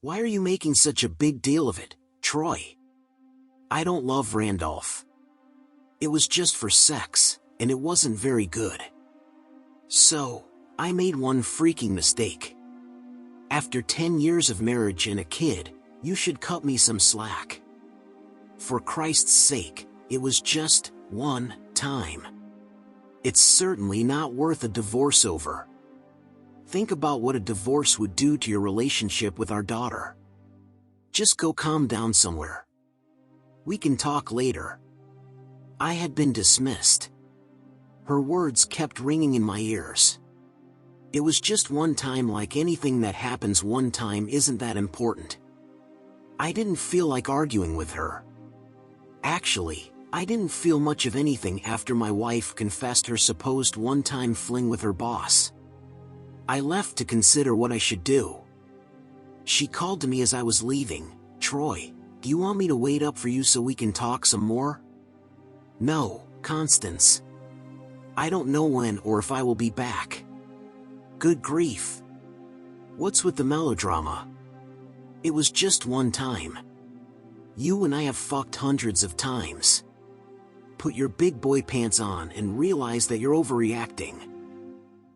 Why are you making such a big deal of it, Troy? I don't love Randolph. It was just for sex, and it wasn't very good. So, I made one freaking mistake. After 10 years of marriage and a kid, you should cut me some slack. For Christ's sake, it was just one time. It's certainly not worth a divorce over. Think about what a divorce would do to your relationship with our daughter. Just go calm down somewhere. We can talk later. I had been dismissed. Her words kept ringing in my ears. It was just one time, like anything that happens one time isn't that important. I didn't feel like arguing with her. Actually, I didn't feel much of anything after my wife confessed her supposed one-time fling with her boss. I left to consider what I should do. She called to me as I was leaving. Troy, do you want me to wait up for you so we can talk some more? No, Constance. I don't know when or if I will be back. Good grief. What's with the melodrama? It was just one time. You and I have fucked hundreds of times. Put your big boy pants on and realize that you're overreacting.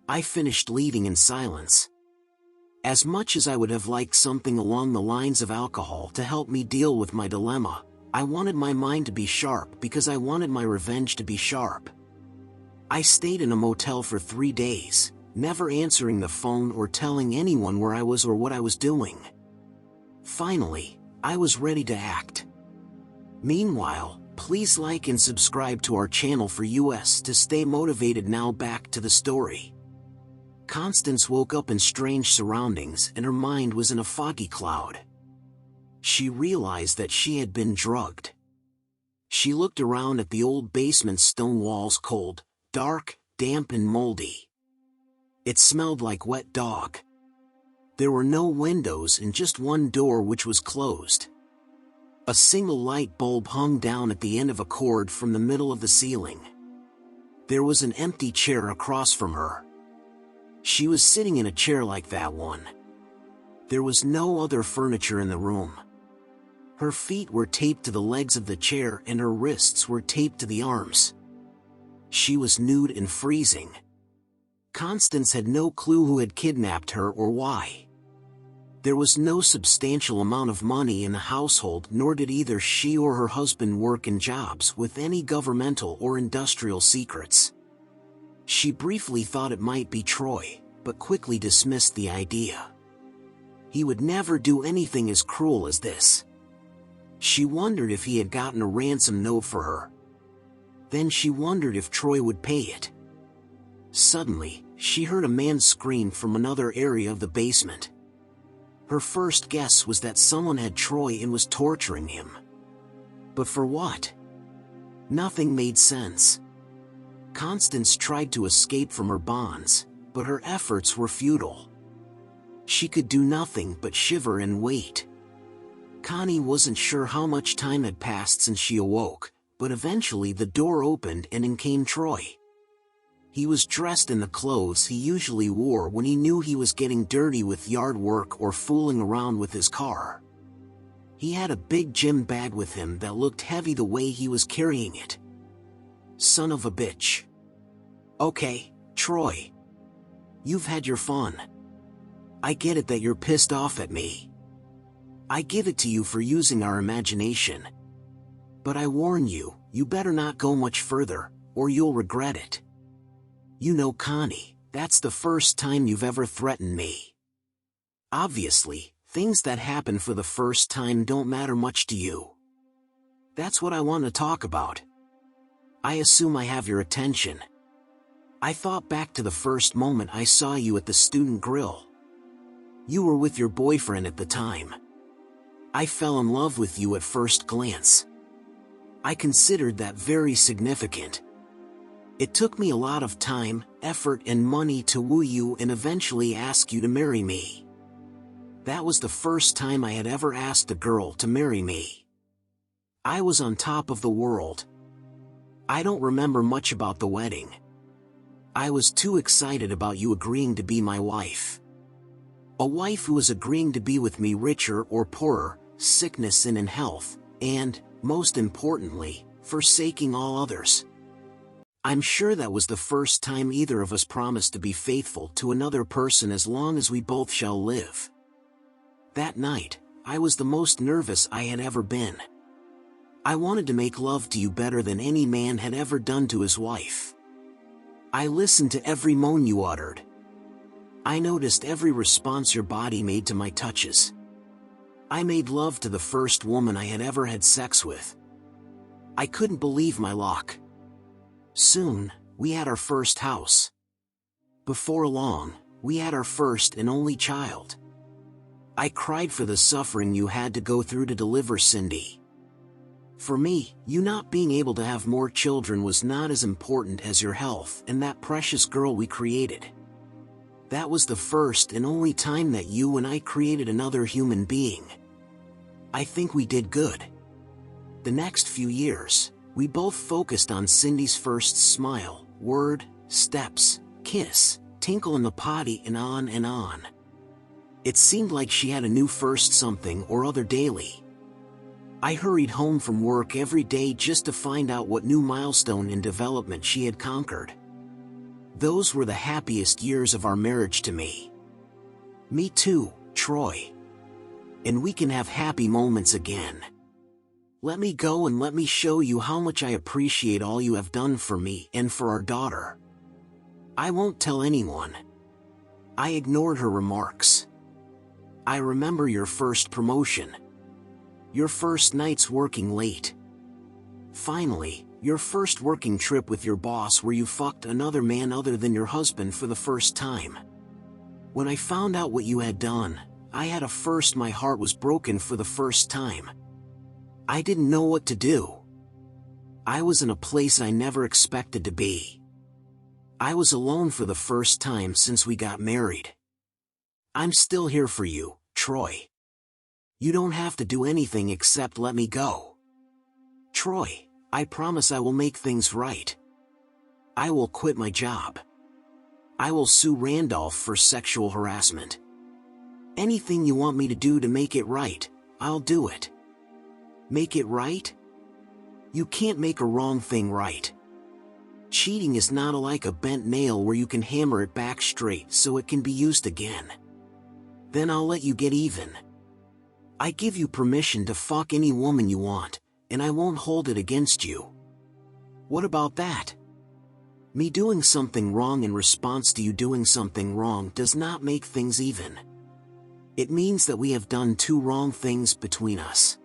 I finished leaving in silence. As much as I would have liked something along the lines of alcohol to help me deal with my dilemma, I wanted my mind to be sharp because I wanted my revenge to be sharp. I stayed in a motel for 3 days, never answering the phone or telling anyone where I was or what I was doing. Finally, I was ready to act. Meanwhile, please like and subscribe to our channel for us to stay motivated. Now back to the story. Constance woke up in strange surroundings and her mind was in a foggy cloud. She realized that she had been drugged. She looked around at the old basement's stone walls, cold, dark, damp and moldy. It smelled like wet dog. There were no windows and just one door which was closed. A single light bulb hung down at the end of a cord from the middle of the ceiling. There was an empty chair across from her. She was sitting in a chair like that one. There was no other furniture in the room. Her feet were taped to the legs of the chair and her wrists were taped to the arms. She was nude and freezing. Constance had no clue who had kidnapped her or why. There was no substantial amount of money in the household, nor did either she or her husband work in jobs with any governmental or industrial secrets. She briefly thought it might be Troy, but quickly dismissed the idea. He would never do anything as cruel as this. She wondered if he had gotten a ransom note for her. Then she wondered if Troy would pay it. Suddenly, she heard a man scream from another area of the basement. Her first guess was that someone had Troy and was torturing him. But for what? Nothing made sense. Constance tried to escape from her bonds, but her efforts were futile. She could do nothing but shiver and wait. Connie wasn't sure how much time had passed since she awoke, but eventually the door opened and in came Troy. He was dressed in the clothes he usually wore when he knew he was getting dirty with yard work or fooling around with his car. He had a big gym bag with him that looked heavy the way he was carrying it. Son of a bitch. Okay, Troy. You've had your fun. I get it that you're pissed off at me. I give it to you for using our imagination. But I warn you, you better not go much further, or you'll regret it. You know, Connie, that's the first time you've ever threatened me. Obviously, things that happen for the first time don't matter much to you. That's what I want to talk about. I assume I have your attention. I thought back to the first moment I saw you at the student grill. You were with your boyfriend at the time. I fell in love with you at first glance. I considered that very significant. It took me a lot of time, effort and money to woo you and eventually ask you to marry me. That was the first time I had ever asked a girl to marry me. I was on top of the world. I don't remember much about the wedding. I was too excited about you agreeing to be my wife. A wife who was agreeing to be with me richer or poorer, sickness and in health, and, most importantly, forsaking all others. I'm sure that was the first time either of us promised to be faithful to another person as long as we both shall live. That night, I was the most nervous I had ever been. I wanted to make love to you better than any man had ever done to his wife. I listened to every moan you uttered. I noticed every response your body made to my touches. I made love to the first woman I had ever had sex with. I couldn't believe my luck. Soon, we had our first house. Before long, we had our first and only child. I cried for the suffering you had to go through to deliver Cindy. For me, you not being able to have more children was not as important as your health and that precious girl we created. That was the first and only time that you and I created another human being. I think we did good. The next few years, we both focused on Cindy's first smile, word, steps, kiss, tinkle in the potty and on and on. It seemed like she had a new first something or other daily. I hurried home from work every day just to find out what new milestone in development she had conquered. Those were the happiest years of our marriage to me. Me too, Troy. And we can have happy moments again. Let me go and let me show you how much I appreciate all you have done for me and for our daughter. I won't tell anyone. I ignored her remarks. I remember your first promotion. Your first nights working late. Finally, your first working trip with your boss where you fucked another man other than your husband for the first time. When I found out what you had done, I had a first. My heart was broken for the first time. I didn't know what to do. I was in a place I never expected to be. I was alone for the first time since we got married. I'm still here for you, Troy. You don't have to do anything except let me go. Troy, I promise I will make things right. I will quit my job. I will sue Randolph for sexual harassment. Anything you want me to do to make it right, I'll do it. Make it right? You can't make a wrong thing right. Cheating is not like a bent nail where you can hammer it back straight so it can be used again. Then I'll let you get even. I give you permission to fuck any woman you want, and I won't hold it against you. What about that? Me doing something wrong in response to you doing something wrong does not make things even. It means that we have done two wrong things between us.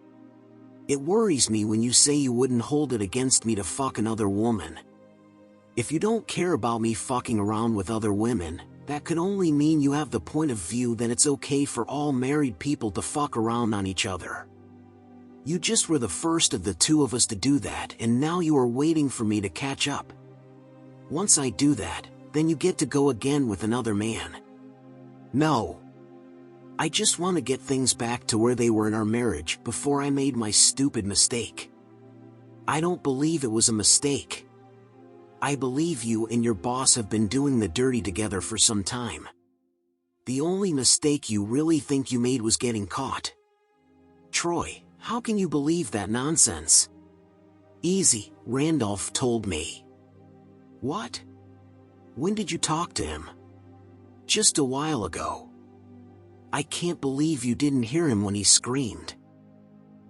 It worries me when you say you wouldn't hold it against me to fuck another woman. If you don't care about me fucking around with other women, that could only mean you have the point of view that it's okay for all married people to fuck around on each other. You just were the first of the two of us to do that, and now you are waiting for me to catch up. Once I do that, then you get to go again with another man. No. I just want to get things back to where they were in our marriage before I made my stupid mistake. I don't believe it was a mistake. I believe you and your boss have been doing the dirty together for some time. The only mistake you really think you made was getting caught. Troy, how can you believe that nonsense? Easy, Randolph told me. What? When did you talk to him? Just a while ago. I can't believe you didn't hear him when he screamed.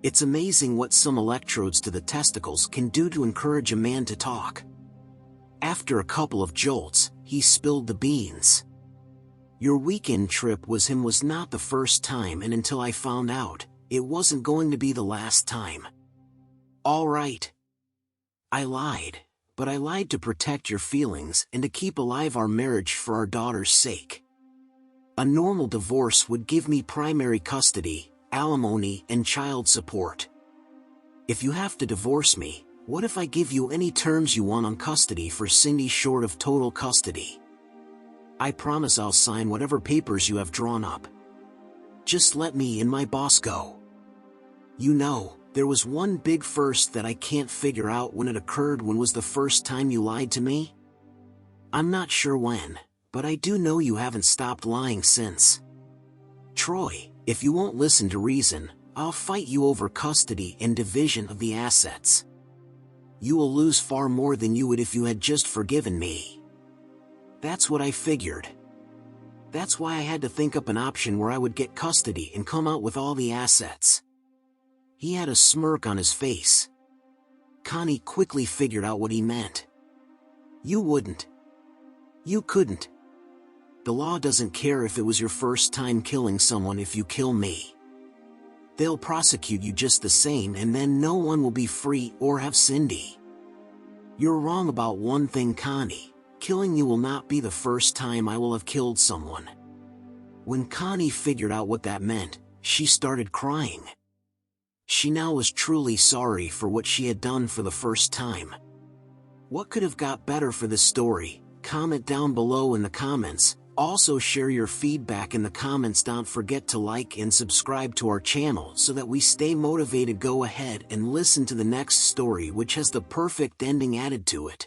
It's amazing what some electrodes to the testicles can do to encourage a man to talk. After a couple of jolts, he spilled the beans. Your weekend trip with him was not the first time, and until I found out, it wasn't going to be the last time. All right. I lied, but I lied to protect your feelings and to keep alive our marriage for our daughter's sake. A normal divorce would give me primary custody, alimony, and child support. If you have to divorce me, what if I give you any terms you want on custody for Cindy short of total custody? I promise I'll sign whatever papers you have drawn up. Just let me and my boss go. You know, there was one big first that I can't figure out when it occurred. When was the first time you lied to me? I'm not sure when, but I do know you haven't stopped lying since. Troy, if you won't listen to reason, I'll fight you over custody and division of the assets. You will lose far more than you would if you had just forgiven me. That's what I figured. That's why I had to think up an option where I would get custody and come out with all the assets. He had a smirk on his face. Connie quickly figured out what he meant. You wouldn't. You couldn't. The law doesn't care if it was your first time killing someone if you kill me. They'll prosecute you just the same, and then no one will be free or have Cindy. You're wrong about one thing, Connie. Killing you will not be the first time I will have killed someone. When Connie figured out what that meant, she started crying. She now was truly sorry for what she had done for the first time. What could have got better for this story? Comment down below in the comments. Also share your feedback in the comments. Don't forget to like and subscribe to our channel so that we stay motivated. Go ahead and listen to the next story, which has the perfect ending added to it.